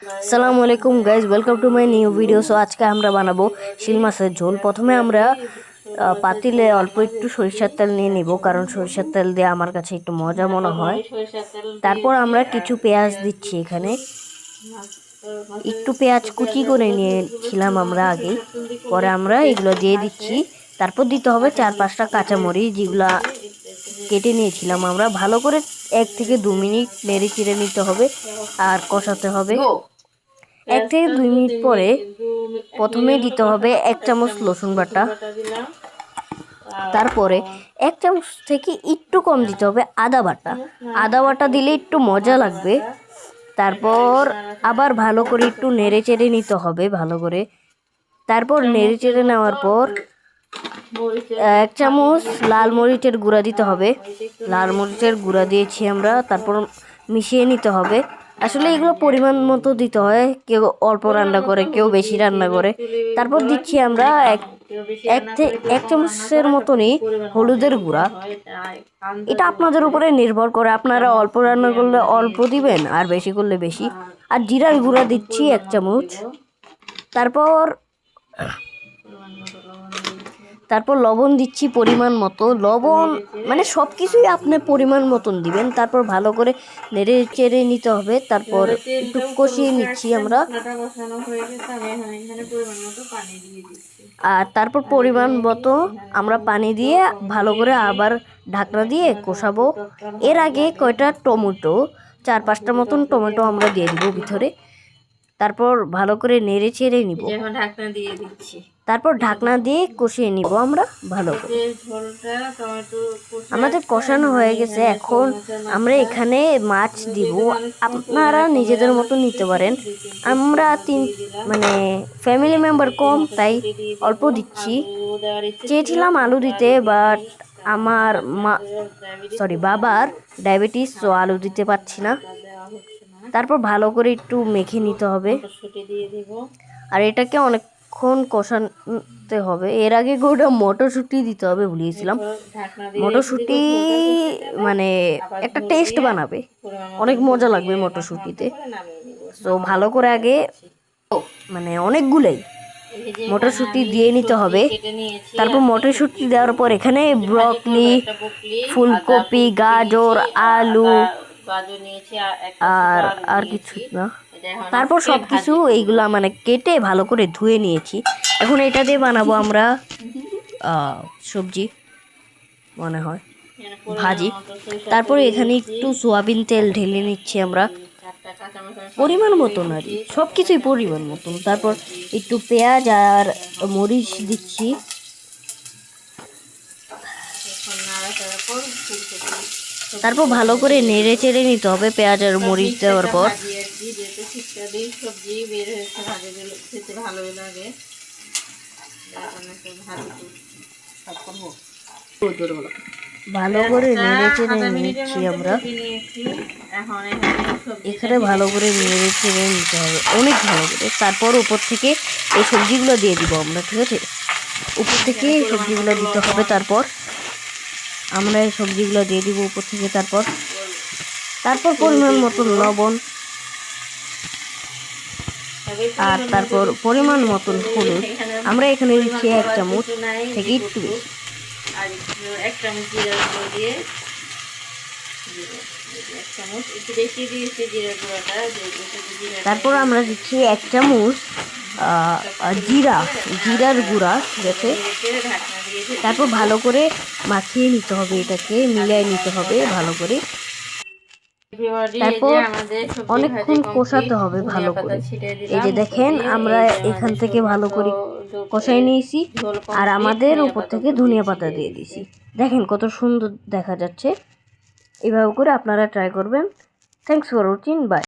আসসালামু আলাইকুম guys, welcome to my new video. So আজকে আমরা বানাবো শিল মাছের ঝোল। প্রথমে আমরা পাতিলে অল্প একটু সরিষার তেল নিয়ে নিব, কারণ সরিষার তেল দিয়ে আমার কাছে একটু মজা মনে হয়। তারপর আমরা কিছু পেঁয়াজ দিচ্ছি এখানে। একটু পেঁয়াজ কুচি করে নিয়েছিলাম আমরা আগে, পরে আমরা এগুলো দিয়ে দিচ্ছি। তারপর দিতে হবে 4-5টা কাঁচামরিচ, যেগুলা কেটে নিয়েছিলাম আমরা। ভালো করে 1 থেকে 2 মিনিট নেড়ে চেড়ে নিতে হবে আর কষাতে হবে। 1 থেকে 2 মিনিট পরে প্রথমে দিতে হবে 1 চামচ রসুন বাটা। তারপরে 1 চামচ থেকে একটু কম দিতে হবে আদা বাটা। আদা বাটা দিলে একটু মজা লাগবে। তারপর আবার ভালো করে একটু নেড়ে চেড়ে নিতে হবে ভালো করে। তারপর নেড়ে চেড়ে নেওয়ার পর 1 চামচ লাল মরিচের গুঁড়া দিতে হবে। লাল মরিচের গুঁড়া দিয়েছি আমরা। তারপর মিশিয়ে নিতে হবে। আসলে এগুলো পরিমাণ মতো দিতে হয়, কেউ অল্প রান্না করে, কেউ বেশি রান্না করে। তারপর দিচ্ছি আমরা এক চামচের মতনই হলুদের গুঁড়া। এটা আপনাদের উপরে নির্ভর করে, আপনারা অল্প রান্না করলে অল্প দিবেন আর বেশি করলে বেশি। আর জিরার গুঁড়া দিচ্ছি 1 চামচ। তারপর লবণ দিচ্ছি পরিমাণ মতো। লবণ মানে সব কিছুই আপনি পরিমাণ মতন দিবেন। তারপর ভালো করে নেড়ে চেড়ে নিতে হবে। তারপর একটু কষিয়ে নিচ্ছি আমরা। আর তারপর পরিমাণ মতো আমরা পানি দিয়ে ভালো করে আবার ঢাকনা দিয়ে কষাবো। এর আগে কয়টা টমেটো, 4-5টা মতন টমেটো আমরা দিয়ে দিব ভিতরে। তারপর ভালো করে নেড়ে চেড়ে নিব। তারপর ঢাকনা দিয়ে কষিয়ে নিব আমরা ভালো করে। আমাদের কষানো হয়ে গেছে। এখন আমরা এখানে মাছ দিব। আপনারা নিজেদের মতো নিতে পারেন। আমরা ফ্যামিলি মেম্বার কম, তাই অল্প দিচ্ছি। চেয়েছিলাম আলু দিতে, বাট আমার বাবার ডায়াবেটিস, তো আলু দিতে পারছি না। তারপর ভালো করে একটু মেখে নিতে হবে আর এটাকে অনেকক্ষণ কষাতে হবে। এর আগে গোটা মটরশুঁটি দিতে হবে, ভুলিয়েছিলাম। মটরশুঁটি একটা টেস্ট বানাবে, অনেক মজা লাগবে মটরশুঁটিতে। তো ভালো করে আগে অনেকগুলোই মটরশুঁটি দিয়ে নিতে হবে। তারপর মটরশুঁটি দেওয়ার পর এখানে ব্রকলি, ফুলকপি, গাজর, আলু আর কিছু না। তারপর সবকিছু এইগুলা কেটে ভালো করে ধুয়ে নিয়েছি। এখন এটা দিয়ে বানাবো আমরা সবজি, মনে হয় ভাজি। তারপরে এখানে একটু সয়াবিন তেল ঢেলে নিচ্ছি আমরা পরিমাণ মতন, আর সব কিছুই পরিমাণ মতন। তারপর একটু পেঁয়াজ আর মরিচ দিচ্ছি। তারপর ভালো করে নেড়ে চেড়ে নিতে হবে পেঁয়াজ আর মরিচ দেওয়ার পর। ভালো করে নেড়ে চেড়ে নিচ্ছি আমরা এখানে। ভালো করে নেড়ে চেড়ে নিতে হবে অনেক ভালো করে। তারপর উপর থেকে এই সবজিগুলো দিয়ে দিব আমরা, ঠিক আছে? উপর থেকে এই সবজিগুলো দিতে হবে। তারপর আমরা এই সবজিগুলো দিয়ে দিব উপর থেকে। তারপর পরিমাণ মতন লবণ, আর তারপর পরিমাণ মতন হলুদ। আমরা এখানে দিচ্ছি 1 চামচ থেকে একটু বেশি। তারপর আমরা দিচ্ছি 1 চামচ জিরার গুঁড়া, ঠিক আছে? তারপর ভালো করে মাখিয়ে নিতে হবে, এটাকে মিলিয়ে নিতে হবে ভালো করে। তারপর অনেকক্ষণ কষাতে হবে ভালো করে। এই যে দেখেন, আমরা এখান থেকে ভালো করে কষাই নিয়েছি আর আমাদের উপর থেকে ধনিয়া পাতা দিয়ে দিয়েছি। দেখেন কত সুন্দর দেখা যাচ্ছে। এভাবে করে আপনারা ট্রাই করবেন। Thanks for watching, by.